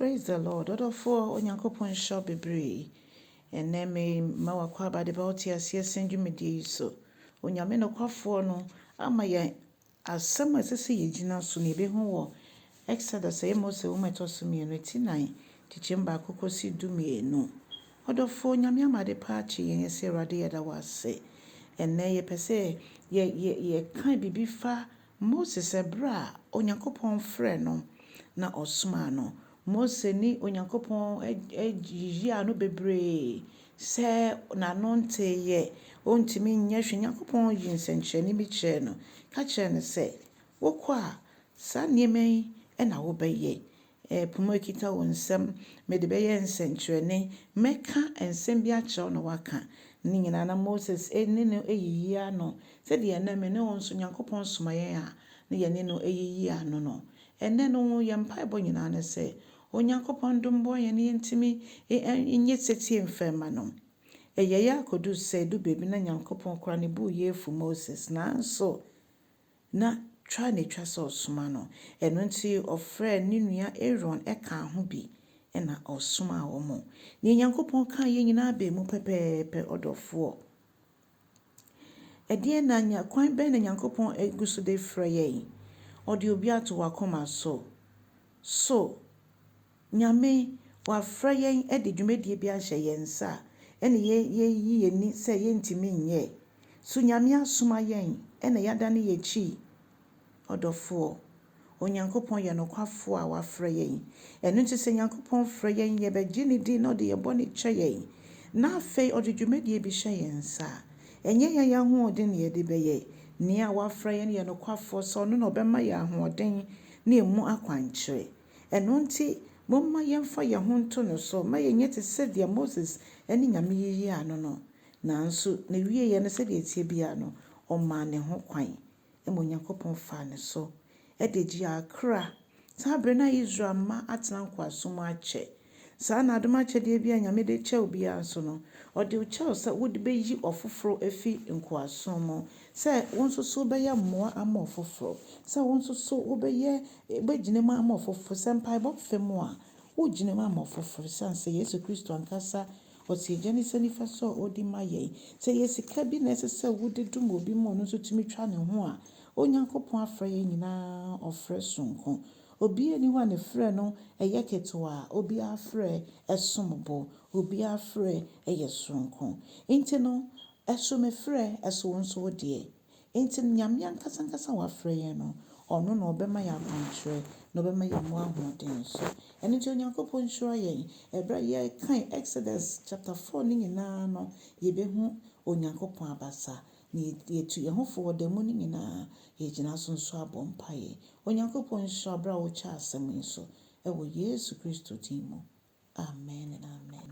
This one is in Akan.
Praise the Lord. Odofo onyankopon sha bebre. Ene me ma wakwa bade ba oti ase sendu medie so. Onyame no kwafo no ama ye asem asese yegina so ne be hu wo Exodus Mose wo metoso me no tinan tichimba kokosi dumienu. Odofo onyame amade pa chi yen se Awurade yeda wase. Ene ye pese ye kan bibi fa Moses ebra onyankopon frɛ no na osuma no. Mose ni onyankopon ejiya no bebre se na no nte ye ontimi nya hwe nyankopon yi nsenkyereni bi kyerɛ no ka kyerɛ no se wokɔ sa niemen na wo bɛyɛ pumo kita wo nsɛm mede bɛyɛ nsenkyereni mɛka nsɛm bi akyerɛ no waka ni nyina na Moses ni no eyiya no se de na me ne wo nso nyankopon somaye a ne ye ni no eyiya no ene no ye mpaebɔ nyina ne se onyankopon dombo ye ne ntimi enye setie mfema no eye ya kodu se du bebi na nyankopon kora ne bu ye fu Moses na nso na twa ne twa so soma no eno nti ofre ne nua Aaron eka ho bi na osoma wo mo ne nyankopon kan ye nyina be mu pepepe odofo edie na nya kwan be na nyankopon eguso de frɛ ye odi obi ato wakoma so nyame wa frɛ yen de dwumedie bi ahyɛ yen sa ene ye ni se ye ntimi nyɛ so nyame asoma yen ene yada ne ye chi odofo onyankopon ye no kwafo a wa frɛ yen eno nti se nyankopon frɛ yen ye be gini di no de ye bɔne kyɛ yen na afei odi dwumedie bi hyɛ yen sa enye ya hoɔden ne ye de bɛyɛ ni a wa frɛ yen ye no kwafo so no bɛma ye ahoɔden ne emu akwankyerɛ eno nti momma yemfa ye ho nto no so ma ye nyete se de Moses ene nyame yiyi ano no nanso na wie ye no se de etie bia no ɔma ne ho kwan emo nyankopon fa ne so de gi akra sabre na Israel ma atena nkwasom akyɛ sa na adom akyɛde bia nyame de kyɛw bia so no ɔde kyɛw sɛ wode beyi ɔfoforo afi nkwasom mo sɛ wonso so bɛyɛ mmoa ama ɔfoforo sɛ wonso so wobɛyɛ bɛgyina mu ama ɔfoforo sɛ mpaebɔ fam a wogyina mu ama ɔfoforo sanse Yesu Kristo ankasa ɔte gyani sanifa so odi ma yɛn sɛ yesika bi na ɛsɛ sɛ wode dum obi mu no so tumi twa ne ho a onyankopon afrɛ yɛn nyinaa ɔfrɛ sonko obi ani hɔ ne frɛ no ɛyɛ ketewa obi afrɛ ɛsombo obi afrɛ ɛyɛ sonko nti no ɛso me frɛ ɛso wonso de nti nyame ankasa wafrɛ yɛn no ɔno na ɔbɛma yɛ akwankyerɛ na ɔbɛma yɛ mu ahoɔden so ɛno nti onyankopon hyira yɛn ɛbra yɛ kan Exodus chapter 4 ne nyinaa no yɛbɛhu onyankopon abasa ne yetu yɛhofo wɔ da mu ne nyinaa yɛgyina so nso abɔ mpaeɛ onyankopon hyira bra wo kya asɛm nso ɛwɔ Yesu Kristo din mu amen and amen.